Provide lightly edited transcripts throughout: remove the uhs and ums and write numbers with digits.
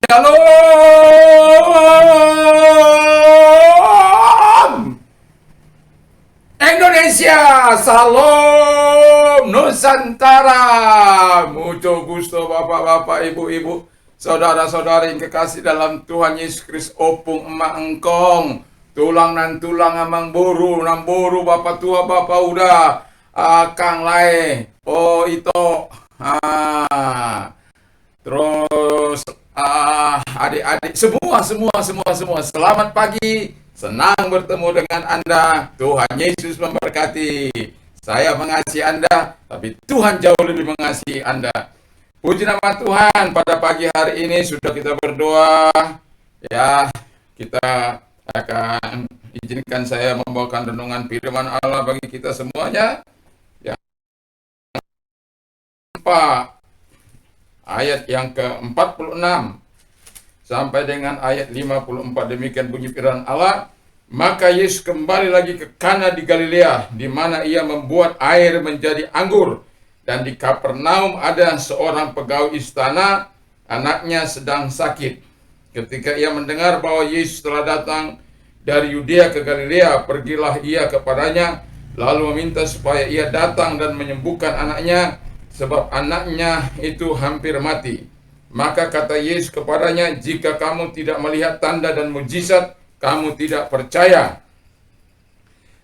Shalom Indonesia, salam Nusantara. Mucho gusto bapak-bapak, ibu-ibu, saudara-saudari yang kekasih dalam Tuhan Yesus Kristus. Opung emak engkong, tulang nan tulang amang buru, nam buru bapak tua bapak udah, kang lae, oh itu, terus adik-adik semua, selamat pagi. Senang bertemu dengan Anda. Tuhan Yesus memberkati. Saya mengasihi Anda, tapi Tuhan jauh lebih mengasihi Anda. Puji nama Tuhan, pada pagi hari ini sudah kita berdoa. Ya, kita akan izinkan saya membawakan renungan firman Allah bagi kita semuanya. Yang ayat yang ke-46 sampai dengan ayat 54, demikian bunyi firman Allah. Maka Yesus kembali lagi ke Kana di Galilea, di mana ia membuat air menjadi anggur. Dan di Kapernaum ada seorang pegawai istana, anaknya sedang sakit. Ketika ia mendengar bahwa Yesus telah datang dari Yudea ke Galilea, pergilah ia kepadanya, lalu meminta supaya ia datang dan menyembuhkan anaknya, sebab anaknya itu hampir mati. Maka kata Yesus kepadanya, jika kamu tidak melihat tanda dan mujizat, kamu tidak percaya.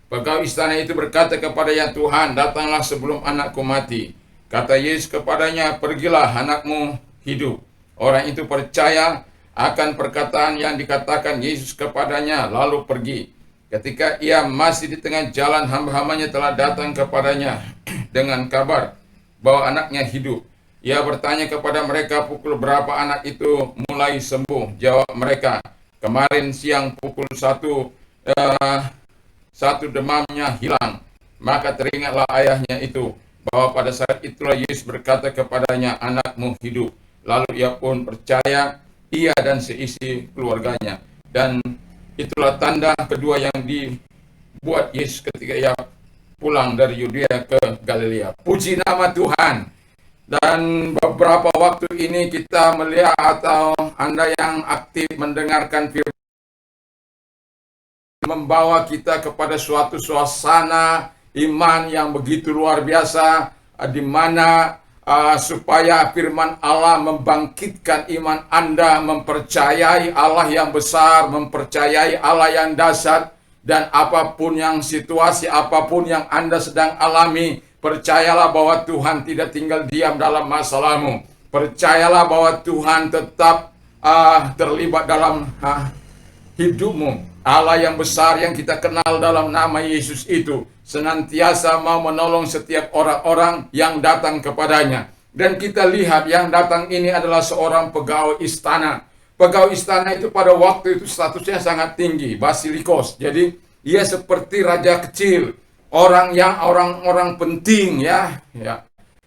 Pegawai istana itu berkata kepadanya, Tuhan, datanglah sebelum anakku mati. Kata Yesus kepadanya, pergilah, anakmu hidup. Orang itu percaya akan perkataan yang dikatakan Yesus kepadanya, lalu pergi. Ketika ia masih di tengah jalan, hamba-hambanya telah datang kepadanya dengan kabar bahwa anaknya hidup. Ia bertanya kepada mereka, pukul berapa anak itu mulai sembuh? Jawab mereka, kemarin siang pukul 1 demamnya hilang. Maka teringatlah ayahnya itu, bahwa pada saat itulah Yesus berkata kepadanya, anakmu hidup. Lalu ia pun percaya, ia dan seisi keluarganya. Dan itulah tanda kedua yang dibuat Yesus ketika ia pulang dari Yudea ke Galilea. Puji nama Tuhan. Dan beberapa waktu ini kita melihat, atau Anda yang aktif mendengarkan firman, membawa kita kepada suatu suasana iman yang begitu luar biasa, di mana supaya firman Allah membangkitkan iman Anda, mempercayai Allah yang besar, mempercayai Allah yang dahsyat, dan apapun yang situasi, apapun yang Anda sedang alami, percayalah bahwa Tuhan tidak tinggal diam dalam masalahmu. Percayalah bahwa Tuhan tetap terlibat dalam hidupmu. Allah yang besar yang kita kenal dalam nama Yesus itu senantiasa mau menolong setiap orang-orang yang datang kepadanya. Dan kita lihat yang datang ini adalah seorang pegawai istana. Pegawai istana itu pada waktu itu statusnya sangat tinggi, basilikos. Jadi ia seperti raja kecil, orang penting ya.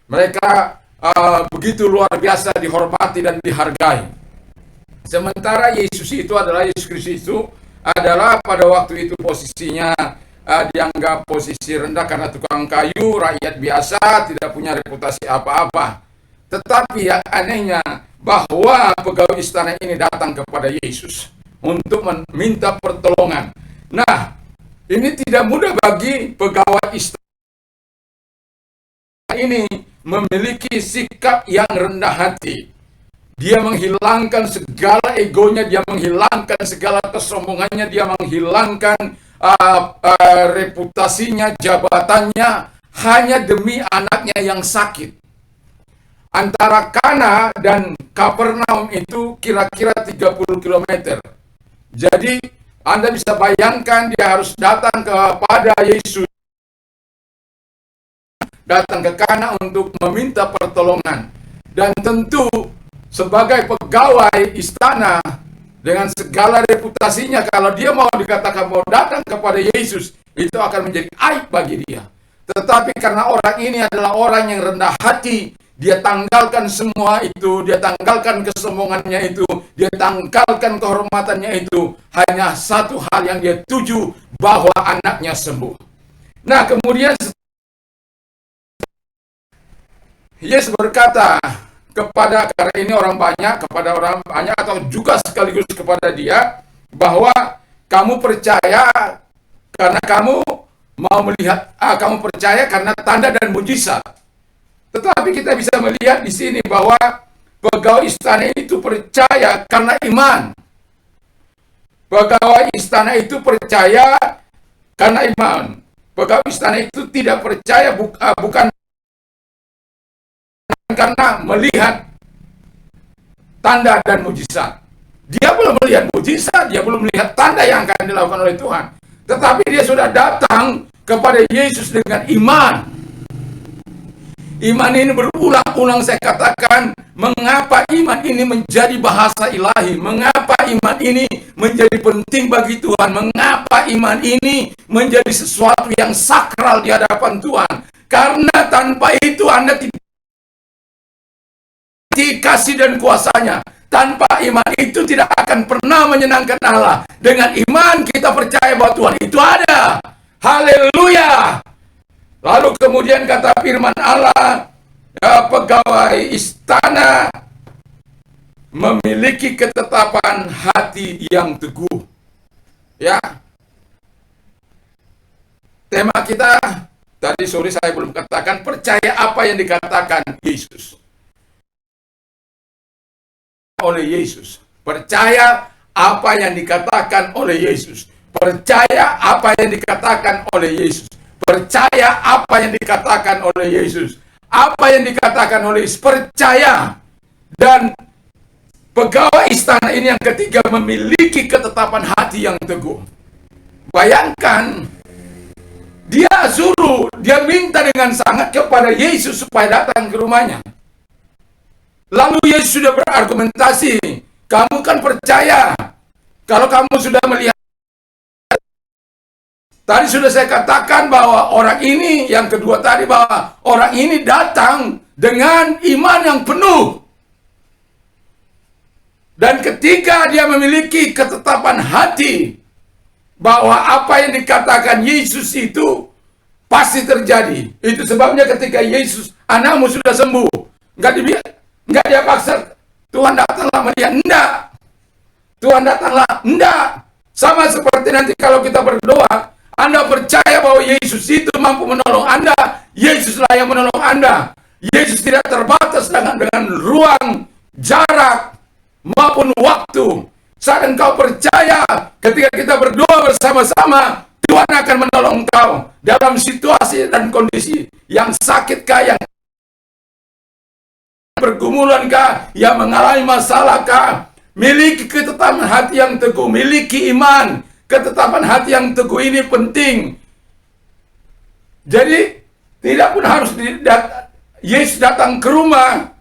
Mereka begitu luar biasa dihormati dan dihargai. Sementara Yesus Kristus itu adalah pada waktu itu posisinya dianggap posisi rendah karena tukang kayu, rakyat biasa, tidak punya reputasi apa-apa. Tetapi yang anehnya bahwa pegawai istana ini datang kepada Yesus untuk meminta pertolongan. Nah, ini tidak mudah bagi pegawai istana ini memiliki sikap yang rendah hati. Dia menghilangkan segala egonya, dia menghilangkan segala kesombongannya, dia menghilangkan reputasinya, jabatannya, hanya demi anaknya yang sakit. Antara Kana dan Kapernaum itu kira-kira 30 km. Jadi Anda bisa bayangkan dia harus datang kepada Yesus, datang ke Kana untuk meminta pertolongan. Dan tentu sebagai pegawai istana dengan segala reputasinya, kalau dia mau dikatakan mau datang kepada Yesus, itu akan menjadi aib bagi dia. Tetapi karena orang ini adalah orang yang rendah hati, dia tanggalkan semua itu, dia tanggalkan kesombongannya itu, dia tanggalkan kehormatannya itu. Hanya satu hal yang dia tuju, bahwa anaknya sembuh. Nah, kemudian Yesus berkata kepada, karena ini orang banyak, kepada orang banyak atau juga sekaligus kepada dia, bahwa kamu percaya karena kamu mau melihat, kamu percaya karena tanda dan mujizat. Tetapi kita bisa melihat di sini bahwa pegawai istana itu percaya karena iman. Pegawai istana itu percaya karena iman. Pegawai istana itu tidak percaya bukan karena melihat tanda dan mujizat. Dia belum melihat mujizat, dia belum melihat tanda yang akan dilakukan oleh Tuhan. Tetapi dia sudah datang kepada Yesus dengan iman. Iman ini berulang-ulang saya katakan, mengapa iman ini menjadi bahasa ilahi, mengapa iman ini menjadi penting bagi Tuhan, mengapa iman ini menjadi sesuatu yang sakral di hadapan Tuhan. Karena tanpa itu Anda tidak kasih dan kuasanya. Tanpa iman itu tidak akan pernah menyenangkan Allah. Dengan iman kita percaya bahwa Tuhan itu ada. Haleluya. Lalu kemudian kata firman Allah, pegawai istana memiliki ketetapan hati yang teguh. Ya. Tema kita tadi sore saya belum katakan, percaya apa yang dikatakan Yesus. Oleh Yesus. Percaya apa yang dikatakan oleh Yesus. Percaya apa yang dikatakan oleh Yesus. Percaya apa yang dikatakan oleh Yesus. Apa yang dikatakan oleh Yesus. Percaya. Dan pegawai istana ini yang ketiga memiliki ketetapan hati yang teguh. Bayangkan, dia minta dengan sangat kepada Yesus supaya datang ke rumahnya. Lalu Yesus sudah berargumentasi, kamu kan percaya kalau kamu sudah melihat. Tadi sudah saya katakan bahwa orang ini, yang kedua tadi, bahwa orang ini datang dengan iman yang penuh. Dan ketika dia memiliki ketetapan hati bahwa apa yang dikatakan Yesus itu pasti terjadi. Itu sebabnya ketika Yesus, anakmu sudah sembuh, Enggak dia paksa, Tuhan datanglah Maria, enggak. Tuhan datanglah, enggak. Sama seperti nanti kalau kita berdoa, Anda percaya bahwa Yesus itu mampu menolong Anda, Yesuslah yang menolong Anda. Yesus tidak terbatas dengan ruang, jarak, maupun waktu. Saat engkau percaya, ketika kita berdoa bersama-sama, Tuhan akan menolong engkau dalam situasi dan kondisi yang sakitkah, yang pergumulankah, yang mengalami masalahkah, miliki ketetapan hati yang teguh, miliki iman. Ketetapan hati yang teguh ini penting. Jadi tidak pun harus Yesus datang ke rumah.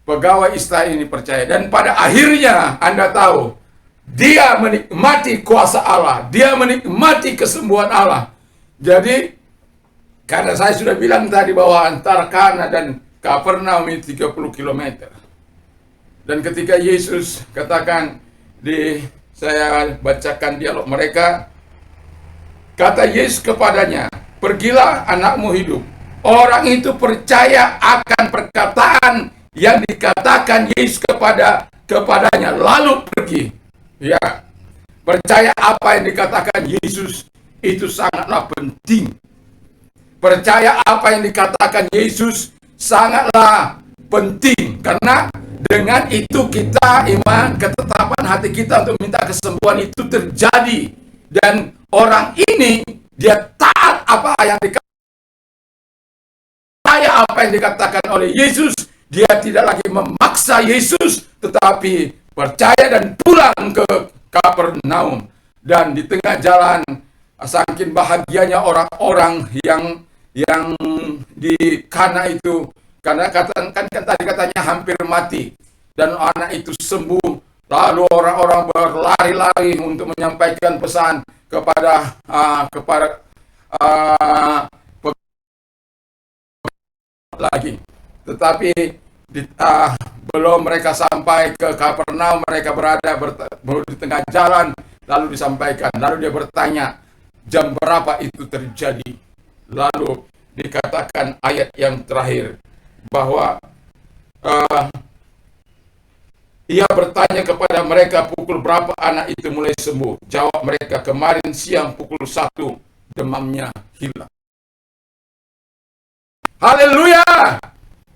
Pegawai istana ini percaya, dan pada akhirnya Anda tahu, dia menikmati kuasa Allah, dia menikmati kesembuhan Allah. Jadi karena saya sudah bilang tadi bahwa antara Kana dan Kapernaum ini 30 km. Dan ketika Yesus katakan, saya bacakan dialog mereka, kata Yesus kepadanya, pergilah, anakmu hidup. Orang itu percaya akan perkataan yang dikatakan Yesus kepadanya, lalu pergi. Ya, percaya apa yang dikatakan Yesus itu sangatlah penting. Percaya apa yang dikatakan Yesus sangatlah penting, karena dengan itu kita, iman, ketetapan hati kita untuk minta kesembuhan itu terjadi. Dan orang ini dia taat apa yang dikatakan oleh Yesus. Dia tidak lagi memaksa Yesus, tetapi percaya dan pulang ke Kapernaum. Dan di tengah jalan, saking bahagianya orang-orang yang di Kana itu, karena kan tadi katanya hampir mati, dan anak itu sembuh. Lalu orang-orang berlari-lari untuk menyampaikan pesan kepada lagi. Tetapi belum mereka sampai ke Kapernaum, mereka berada di tengah jalan, lalu disampaikan. Lalu dia bertanya, jam berapa itu terjadi? Lalu dikatakan ayat yang terakhir, bahwa uh, ia bertanya kepada mereka, pukul berapa anak itu mulai sembuh? Jawab mereka, kemarin siang pukul 1 demamnya hilang. Haleluya!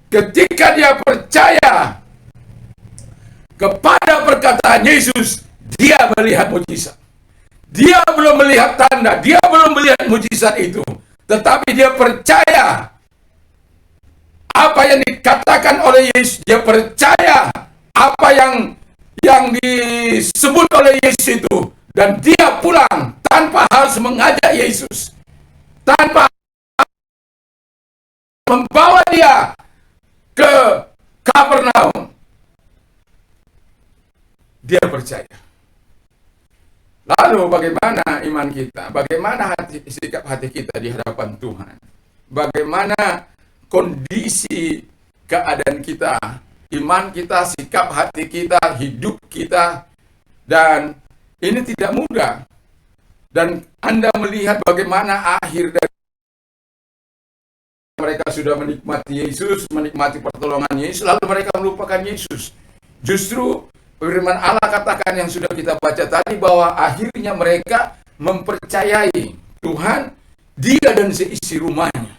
Ketika dia percaya kepada perkataan Yesus, dia melihat mujizat. Dia belum melihat tanda, dia belum melihat mujizat itu, tetapi dia percaya apa yang dikatakan oleh Yesus. Dia percaya apa yang disebut oleh Yesus itu, dan dia pulang tanpa harus mengajak Yesus, tanpa membawa dia ke Kapernaum. Dia percaya. Lalu bagaimana iman kita? Bagaimana sikap hati kita di hadapan Tuhan? Bagaimana kondisi keadaan kita, iman kita, sikap hati kita, hidup kita? Dan ini tidak mudah. Dan Anda melihat bagaimana akhir dari mereka sudah menikmati Yesus, menikmati pertolongan Yesus, lalu mereka melupakan Yesus. Justru firman Allah katakan yang sudah kita baca tadi, bahwa akhirnya mereka mempercayai Tuhan, dia dan seisi rumahnya.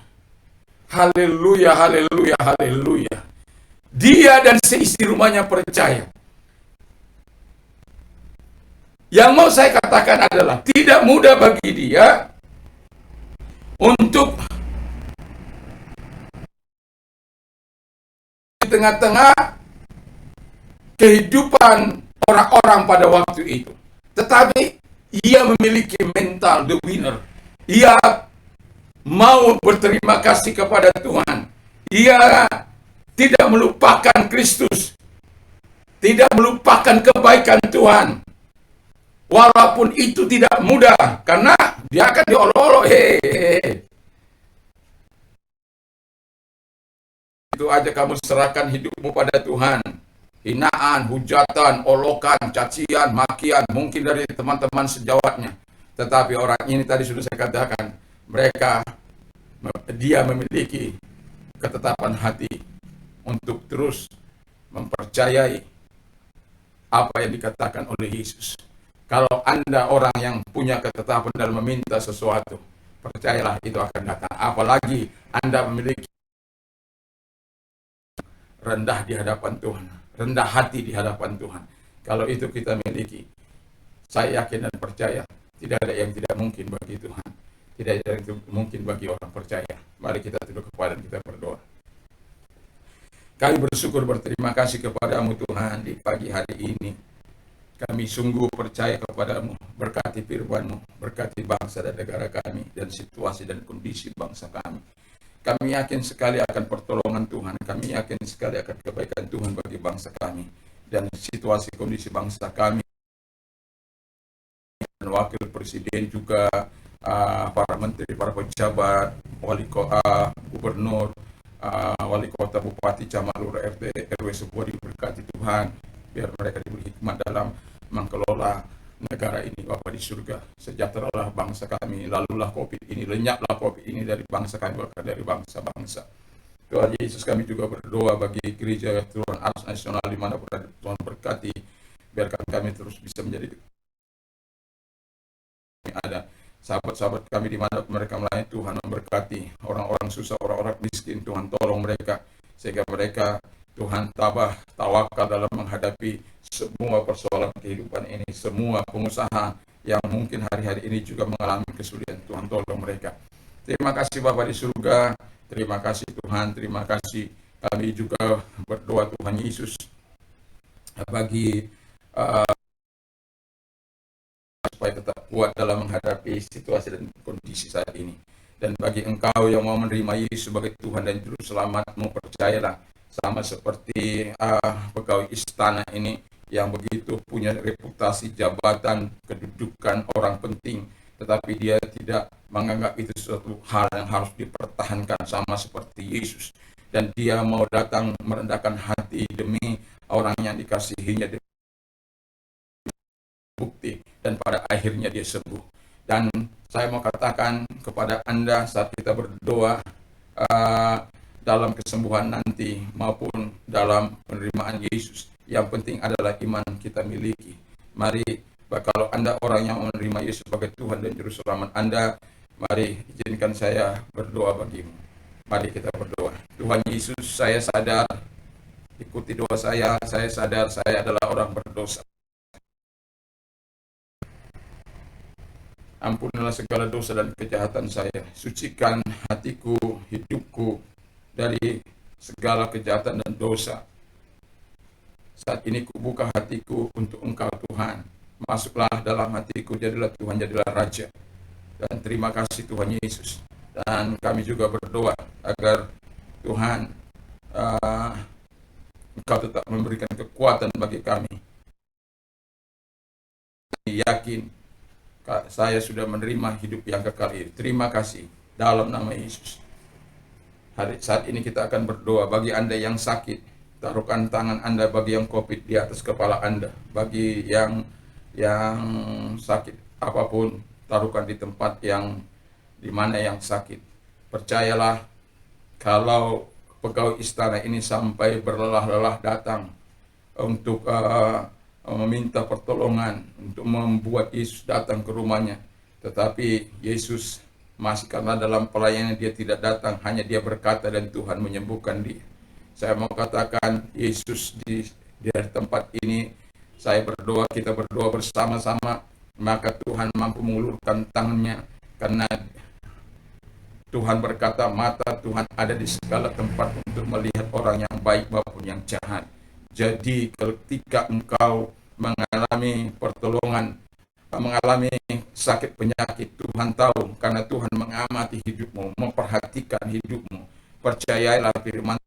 Haleluya, haleluya, haleluya. Dia dan seisi rumahnya percaya. Yang mau saya katakan adalah tidak mudah bagi dia untuk di tengah-tengah kehidupan orang-orang pada waktu itu. Tetapi ia memiliki mental the winner. Ia mau berterima kasih kepada Tuhan. Ia tidak melupakan Kristus, tidak melupakan kebaikan Tuhan. Walaupun itu tidak mudah, karena dia akan diolok-olok. Itu aja kamu serahkan hidupmu pada Tuhan. Hinaan, hujatan, olokan, cacian, makian, mungkin dari teman-teman sejawatnya. Tetapi orang ini tadi sudah saya katakan, dia memiliki ketetapan hati untuk terus mempercayai apa yang dikatakan oleh Yesus. Kalau Anda orang yang punya ketetapan dalam meminta sesuatu, percayalah itu akan datang. Apalagi Anda memiliki rendah di hadapan Tuhan, rendah hati di hadapan Tuhan. Kalau itu kita miliki, saya yakin dan percaya tidak ada yang tidak mungkin bagi Tuhan, tidak ada yang mungkin bagi orang percaya. Mari kita tunduk kepala dan kita berdoa. Kami bersyukur, berterima kasih kepadamu Tuhan di pagi hari ini. Kami sungguh percaya kepadamu, berkati firman-Mu, berkati bangsa dan negara kami, dan situasi dan kondisi bangsa kami. Kami yakin sekali akan pertolongan Tuhan, kami yakin sekali akan kebaikan Tuhan bagi bangsa kami, dan situasi kondisi bangsa kami, dan wakil presiden juga, para menteri, para pejabat, wali kota, gubernur, wali kota, bupati, camat, lurah, RT, RW, semua diberkati Tuhan, biar mereka diberi hikmat dalam mengelola negara ini, Bapa di surga. Sejahteralah bangsa kami, lalulah COVID ini, lenyaplah COVID ini dari bangsa kami, bahkan dari bangsa-bangsa. Tuhan Yesus, kami juga berdoa bagi gereja Tuhan Ars Nasional dimanapun Tuhan berkati, biarkan kami terus bisa menjadi ada sahabat-sahabat kami dimanapun mereka melayani, Tuhan memberkati orang-orang susah, orang-orang miskin, Tuhan tolong mereka, sehingga mereka Tuhan tabah, tawakal dalam menghadapi semua persoalan kehidupan ini. Semua pengusaha yang mungkin hari-hari ini juga mengalami kesulitan, Tuhan tolong mereka. Terima kasih Bapa di surga, terima kasih Tuhan, terima kasih. Kami juga berdoa Tuhan Yesus bagi supaya tetap kuat dalam menghadapi situasi dan kondisi saat ini. Dan bagi engkau yang mau menerima Yesus sebagai Tuhan dan Juru Selamatmu, percayalah, sama seperti pegawai istana ini yang begitu punya reputasi, jabatan, kedudukan, orang penting, tetapi dia tidak menganggap itu suatu hal yang harus dipertahankan, sama seperti Yesus. Dan dia mau datang merendahkan hati demi orang yang dikasihinya, bukti, dan pada akhirnya dia sembuh. Dan saya mau katakan kepada Anda saat kita berdoa, dalam kesembuhan nanti maupun dalam penerimaan Yesus. Yang penting adalah iman kita miliki. Mari, kalau Anda orang yang menerima Yesus sebagai Tuhan dan Juru Selamat Anda, mari izinkan saya berdoa bagimu. Mari kita berdoa. Tuhan Yesus, saya sadar, ikuti doa saya sadar saya adalah orang berdosa. Ampunilah segala dosa dan kejahatan saya. Sucikan hatiku, hidupku dari segala kejahatan dan dosa. Saat ini kubuka hatiku untuk Engkau Tuhan. Masuklah dalam hatiku, jadilah Tuhan, jadilah Raja. Dan terima kasih Tuhan Yesus. Dan kami juga berdoa agar Tuhan Engkau tetap memberikan kekuatan bagi kami. Yakin saya sudah menerima hidup yang kekal ini. Terima kasih dalam nama Yesus. Saat ini kita akan berdoa bagi Anda yang sakit. Taruhkan tangan Anda bagi yang COVID di atas kepala Anda. Bagi yang sakit apapun, taruhkan di tempat yang di mana yang sakit. Percayalah, kalau pegawai istana ini sampai berlelah-lelah datang untuk meminta pertolongan, untuk membuat Yesus datang ke rumahnya, tetapi Yesus masih, karena dalam pelayanan dia tidak datang, hanya dia berkata dan Tuhan menyembuhkan dia. Saya mau katakan, Yesus di tempat ini, saya berdoa, kita berdoa bersama-sama, maka Tuhan mampu mengulurkan tangannya, karena Tuhan berkata, mata Tuhan ada di segala tempat untuk melihat orang yang baik maupun yang jahat. Jadi ketika engkau mengalami pertolongan, mengalami sakit penyakit, Tuhan tahu, karena Tuhan mengamati hidupmu, memperhatikan hidupmu. Percayalah firman.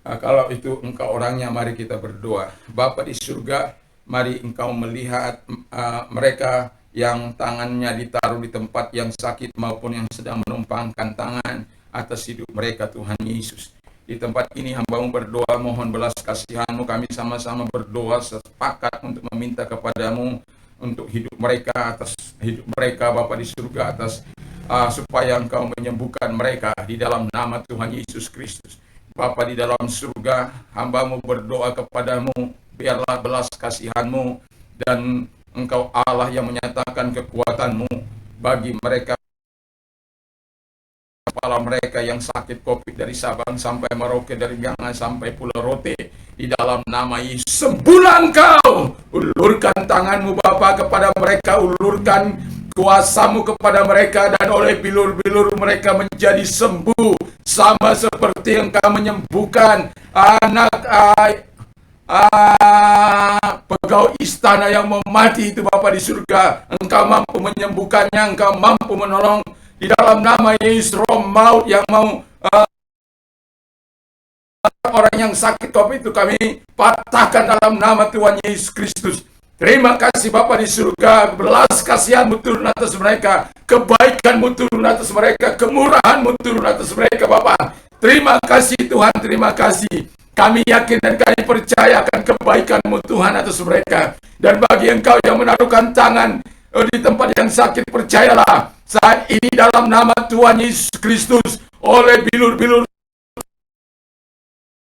Kalau itu engkau orangnya, mari kita berdoa. Bapa di surga, mari engkau melihat mereka yang tangannya ditaruh di tempat yang sakit maupun yang sedang menumpangkan tangan atas hidup mereka, Tuhan Yesus. Di tempat ini hamba-Mu berdoa, mohon belas kasihan-Mu, kami sama-sama berdoa sepakat untuk meminta kepada-Mu untuk hidup mereka, atas hidup mereka Bapa di surga, atas supaya engkau menyembuhkan mereka di dalam nama Tuhan Yesus Kristus. Bapa di dalam surga, hamba-Mu berdoa kepada-Mu, biarlah belas kasihan-Mu dan Engkau Allah yang menyatakan kekuatan-Mu bagi mereka, kepala mereka yang sakit COVID dari Sabang sampai Merauke, dari Gangan sampai Pulau Rote, di dalam nama Yesus. Sembuhlah Engkau, ulurkan tangan-Mu Bapa kepada mereka, ulurkan kuasa-Mu kepada mereka, dan oleh bilur-bilur mereka menjadi sembuh, sama seperti Engkau menyembuhkan anak pegawai istana yang mau mati itu Bapa di surga. Engkau mampu menyembuhkannya, Engkau mampu menolong di dalam nama Yesus. Roh maut yang mau orang yang sakit COVID itu kami patahkan dalam nama Tuhan Yesus Kristus. Terima kasih Bapa di surga, belas kasihan-Mu turun atas mereka, kebaikan-Mu turun atas mereka, kemurahan-Mu turun atas mereka Bapa. Terima kasih Tuhan, terima kasih. Kami yakin dan kami percaya akan kebaikan-Mu Tuhan atas mereka. Dan bagi Engkau yang menaruhkan tangan di tempat yang sakit, percayalah saat ini dalam nama Tuhan Yesus Kristus, oleh bilur-bilur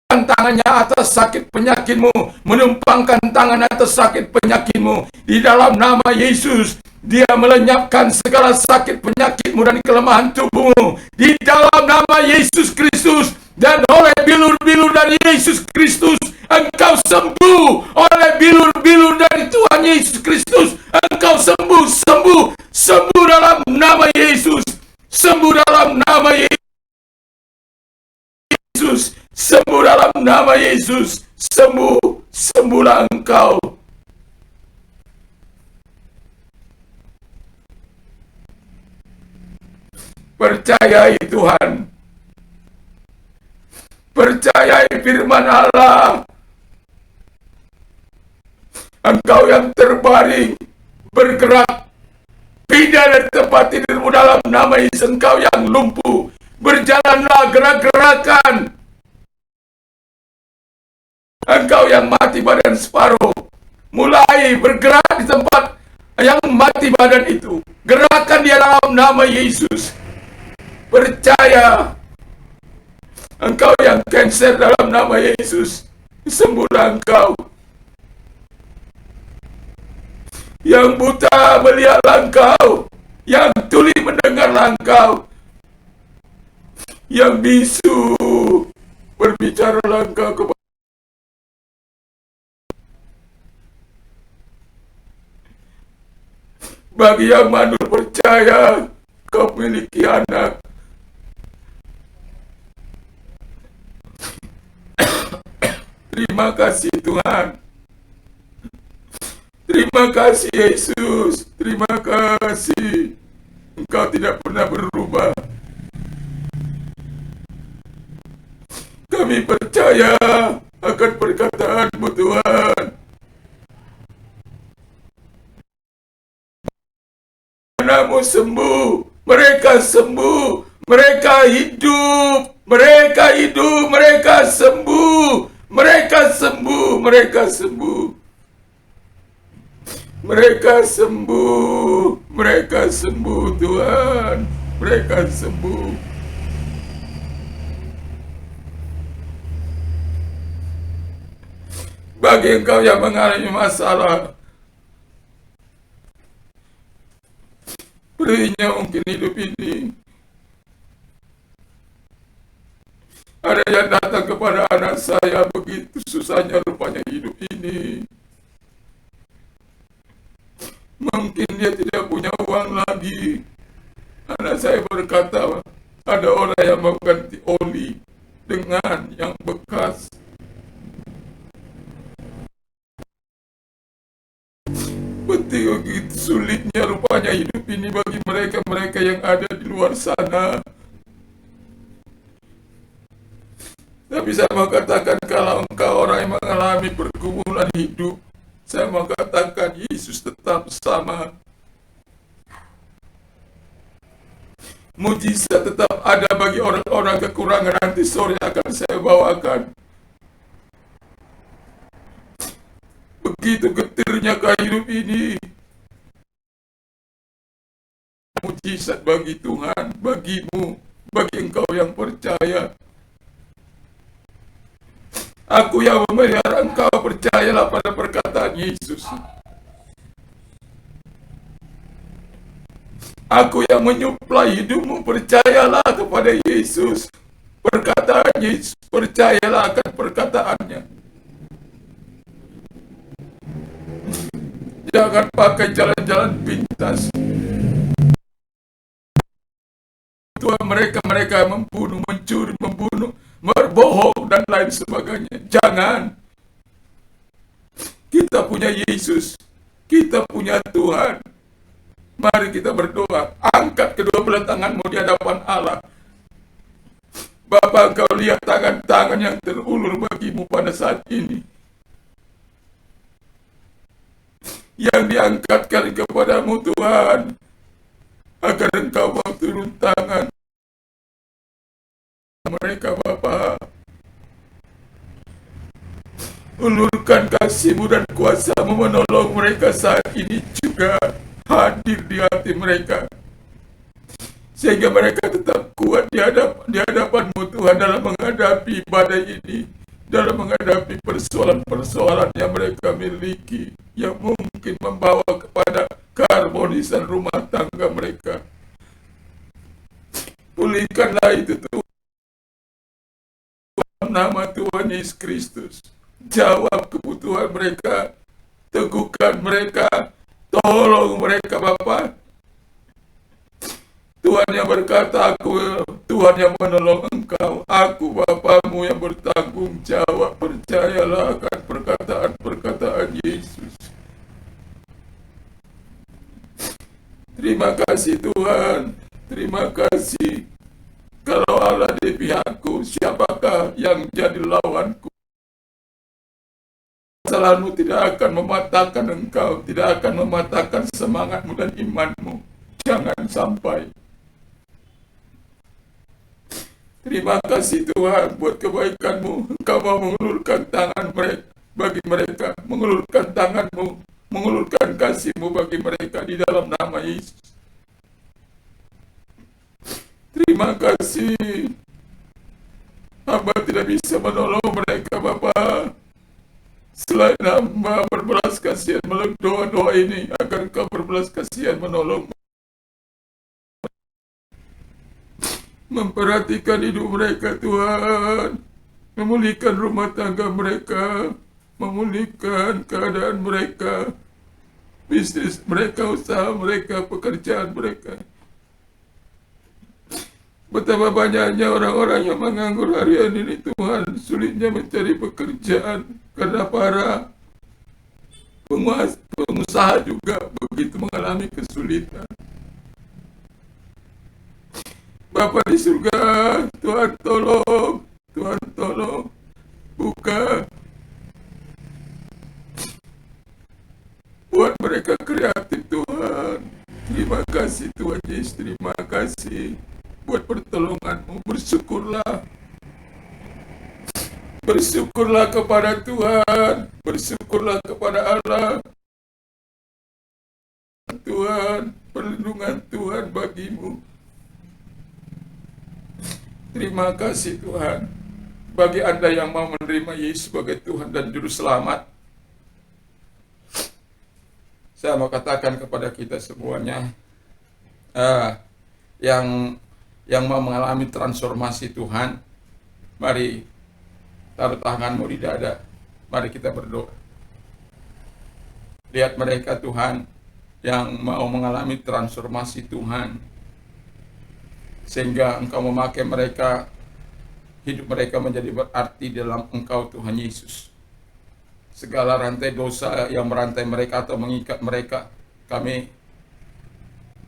tangannya atas sakit penyakitmu, menumpangkan tangan atas sakit penyakitmu di dalam nama Yesus. Dia melenyapkan segala sakit penyakitmu dan kelemahan tubuhmu di dalam nama Yesus Kristus. Dan oleh bilur-bilur dari Yesus Kristus, engkau sembuh. Oleh bilur-bilur dari Tuhan Yesus Kristus, engkau sembuh, sembuh, sembuh dalam nama Yesus, sembuh dalam nama Yesus, sembuh dalam nama Yesus, sembuh, sembuhlah engkau. Percayai Tuhan, percayai firman Allah. Engkau yang terbaring, bergerak, pindah dari tempat tidurmu dalam nama Yesus. Engkau yang lumpuh, berjalanlah, gerak-gerakan. Engkau yang mati badan separuh, mulai bergerak di tempat yang mati badan itu. Gerakan dia dalam nama Yesus. Percaya, Engkau yang cancer, dalam nama Yesus, sembuhlah engkau. Yang buta melihatlah engkau, yang tuli mendengarlah engkau, yang bisu berbicaralah engkau kepada. Bagi yang manul percaya kau memiliki anak, terima kasih Tuhan. Terima kasih Yesus. Terima kasih. Engkau tidak pernah berubah. Kami percaya akan perkataan-Mu Tuhan. Anak-Mu sembuh. Mereka sembuh. Mereka hidup. Mereka hidup. Mereka sembuh. Mereka sembuh. Mereka sembuh. Mereka sembuh, mereka sembuh Tuhan, mereka sembuh. Bagi engkau yang mengalami masalah, berinya mungkin hidup ini. Ada yang datang kepada anak saya, begitu susahnya rupanya hidup ini. Mungkin dia tidak punya uang lagi. Anak saya berkata, ada orang yang mau ganti oli dengan yang bekas. Begitu sulitnya rupanya hidup ini bagi mereka-mereka yang ada di luar sana. Tapi saya mau katakan, kalau engkau orang yang mengalami pergumulan hidup, saya mau katakan Yesus tetap sama. Mujizat tetap ada bagi orang-orang kekurangan, nanti sore akan saya bawakan. Begitu getirnya hidup ini. Mujizat bagi Tuhan, bagimu, bagi engkau yang percaya. Aku yang memelihara engkau, percayalah pada perkataan Yesus. Aku yang menyuplai hidupmu, percayalah kepada Yesus. Perkataan Yesus, percayalah akan perkataannya. Jangan pakai jalan-jalan pintas. Tuhan, mereka membunuh, mencuri, membunuh, berbohong, dan lain sebagainya. Jangan. Kita punya Yesus. Kita punya Tuhan. Mari kita berdoa. Angkat kedua belah tanganmu di hadapan Allah. Bapa, engkau lihat tangan-tangan yang terulur bagimu pada saat ini. Yang diangkatkan kepadamu Tuhan. Agar engkau mau turun tangan mereka Bapa. Ulurkan kasih-Mu dan kuasa-Mu menolong mereka saat ini juga hadir di hati mereka. Sehingga mereka tetap kuat di hadapan-Mu Tuhan dalam menghadapi badai ini. Dalam menghadapi persoalan-persoalan yang mereka miliki. Yang mungkin membawa kepada keharmonisan rumah tangga mereka. Pulihkanlah itu Tuhan. Dalam nama Tuhan Yesus Kristus. Jawab kebutuhan mereka. Teguhkan mereka. Tolong mereka Bapa. Tuhan yang berkata, aku Tuhan yang menolong engkau. Aku Bapamu yang bertanggung jawab. Percayalah akan perkataan-perkataan Yesus. Terima kasih Tuhan. Terima kasih. Kalau Allah di pihakku, siapakah yang jadi lawanku? Kesalahanmu tidak akan mematahkan engkau, tidak akan mematahkan semangatmu dan imanmu. Jangan sampai. Terima kasih Tuhan buat kebaikanmu. Engkau mau mengulurkan tangan mereka bagi mereka, mengulurkan tanganmu, mengulurkan kasih-Mu bagi mereka di dalam nama Yesus. Terima kasih. Hamba tidak bisa menolong mereka Bapa. Selain hamba berbelas kasihan melalui doa-doa ini, agar Engkau berbelas kasihan menolong, memperhatikan hidup mereka Tuhan, memulihkan rumah tangga mereka, memulihkan keadaan mereka, bisnis mereka, usaha mereka, pekerjaan mereka. Betapa banyaknya orang-orang yang menganggur harian ini Tuhan, sulitnya mencari pekerjaan karena para pengusaha juga begitu mengalami kesulitan. Bapa di surga, Tuhan tolong, Tuhan tolong, buka, buat mereka kreatif Tuhan. Terima kasih Tuhan Yesus, terima kasih buat pertolongan-Mu. Bersyukurlah, bersyukurlah kepada Tuhan, bersyukurlah kepada Allah. Tuhan, perlindungan Tuhan bagimu. Terima kasih Tuhan. Bagi Anda yang mau menerima Yesus sebagai Tuhan dan Juru Selamat, saya mau katakan kepada kita semuanya, yang mau mengalami transformasi Tuhan, mari taruh tanganmu di dada, mari kita berdoa. Lihat mereka Tuhan, yang mau mengalami transformasi Tuhan, sehingga Engkau memakai mereka, hidup mereka menjadi berarti dalam Engkau Tuhan Yesus. Segala rantai dosa yang merantai mereka atau mengikat mereka, kami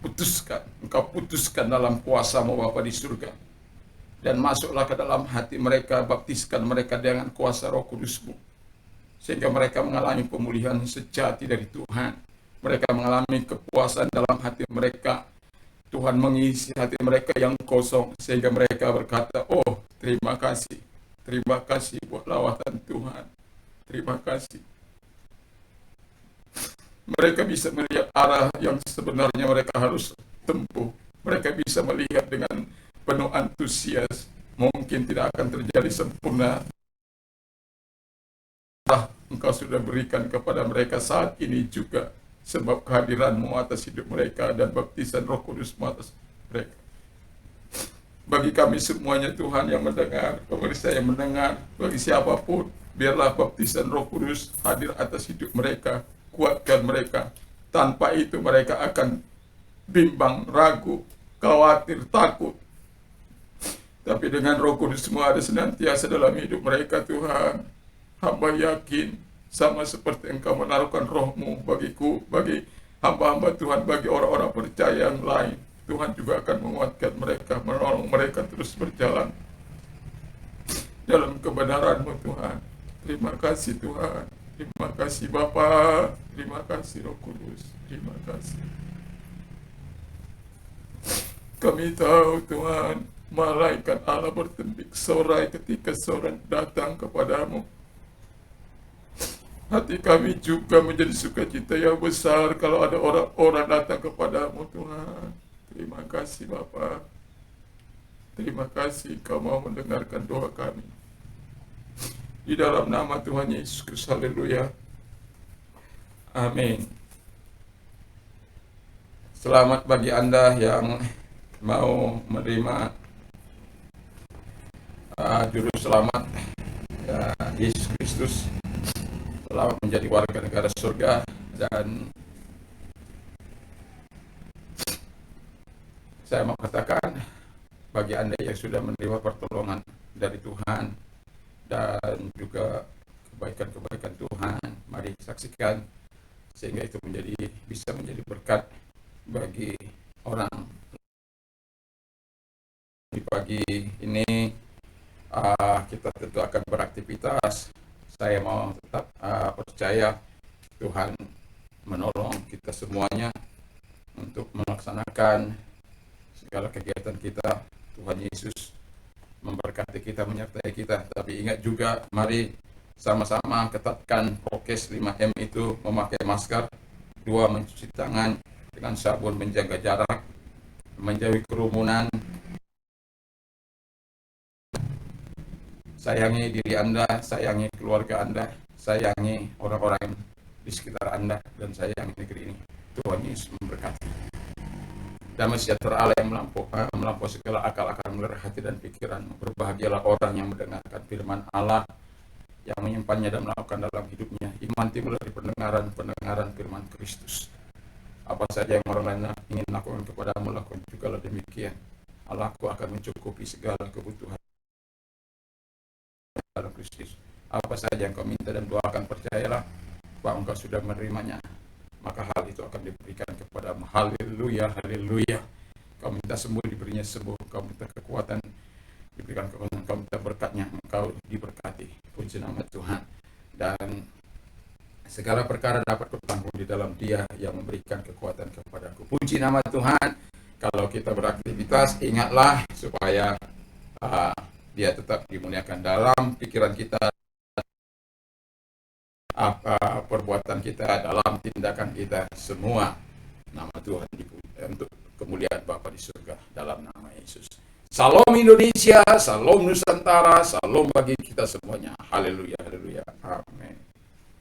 putuskan, Engkau putuskan dalam kuasa-Mu Bapa di surga. Dan masuklah ke dalam hati mereka, baptiskan mereka dengan kuasa Roh Kudus-Mu, sehingga mereka mengalami pemulihan sejati dari Tuhan. Mereka mengalami kepuasan dalam hati mereka. Tuhan mengisi hati mereka yang kosong, sehingga mereka berkata, oh terima kasih buat lawatan Tuhan, terima kasih. Mereka bisa melihat arah yang sebenarnya mereka harus tempuh. Mereka bisa melihat dengan penuh antusias. Mungkin tidak akan terjadi sempurna. Engkau sudah berikan kepada mereka saat ini juga, sebab kehadiran-Mu atas hidup mereka dan baptisan Roh Kudus-Mu atas mereka. Bagi kami semuanya Tuhan yang mendengar, pemirsa yang mendengar, bagi siapapun, biarlah baptisan Roh Kudus hadir atas hidup mereka, kuatkan mereka. Tanpa itu mereka akan bimbang, ragu, khawatir, takut. Tapi dengan Roh Kudus-Mu ada senantiasa dalam hidup mereka Tuhan. Hamba yakin, sama seperti Engkau menaruhkan Roh-Mu bagiku, bagi hamba-hamba Tuhan, bagi orang-orang percaya yang lain, Tuhan juga akan menguatkan mereka, menolong mereka terus berjalan dalam kebenaran-Mu Tuhan. Terima kasih Tuhan, terima kasih Bapa, terima kasih Roh Kudus, terima kasih. Kami tahu Tuhan, malaikat Allah bertembik sorai ketika seorang datang kepadamu. Hati kami juga menjadi sukacita yang besar kalau ada orang-orang datang kepadamu Tuhan. Terima kasih Bapa. Terima kasih Kau mau mendengarkan doa kami. Di dalam nama Tuhan Yesus Kristus, haleluya. Amin. Selamat bagi Anda yang mau menerima Juru Selamat ya, Yesus Kristus, telah menjadi warga negara surga. Dan saya mau katakan, bagi Anda yang sudah menerima pertolongan dari Tuhan dan juga kebaikan-kebaikan Tuhan, mari saksikan, sehingga itu bisa menjadi berkat bagi orang. Di pagi ini kita tentu akan beraktivitas. Saya mau tetap percaya Tuhan menolong kita semuanya untuk melaksanakan segala kegiatan kita. Tuhan Yesus memberkati kita, menyertai kita. Tapi ingat juga, mari sama-sama ketatkan prokes 5M itu, memakai masker, 2 mencuci tangan dengan sabun, menjaga jarak, menjauhi kerumunan. Sayangi diri Anda, sayangi keluarga Anda, sayangi orang-orang di sekitar Anda, dan sayangi negeri ini. Tuhan Yesus memberkati. Damai sejahtera Allah yang melampaui segala akal akan memelihara hati dan pikiran. Berbahagialah orang yang mendengarkan firman Allah, yang menyimpannya dan melakukan dalam hidupnya. Iman timbul dari pendengaran firman Kristus. Apa saja yang orang lain ingin lakukan kepadamu, lakukan juga demikian. Allahku akan mencukupi segala kebutuhan dalam Kristus. Apa saja yang kau minta dan doakan, percayalah bahwa engkau sudah menerimanya, maka hal itu akan diberikan kepadamu. Haleluya, haleluya. Kau minta sembuh, diberinya sembuh. Kau minta kekuatan, diberikan kekuatan. Kau minta berkatnya, engkau diberkati. Puji nama Tuhan. Dan segala perkara dapat kutanggung di dalam Dia yang memberikan kekuatan kepadaku. Puji nama Tuhan. Kalau kita beraktivitas, ingatlah supaya Dia tetap dimuliakan dalam pikiran kita, perbuatan kita, dalam tindakan kita, semua nama Tuhan untuk kemuliaan Bapa di surga, dalam nama Yesus. Salam Indonesia, salam Nusantara, salam bagi kita semuanya. Haleluya, haleluya. Amin.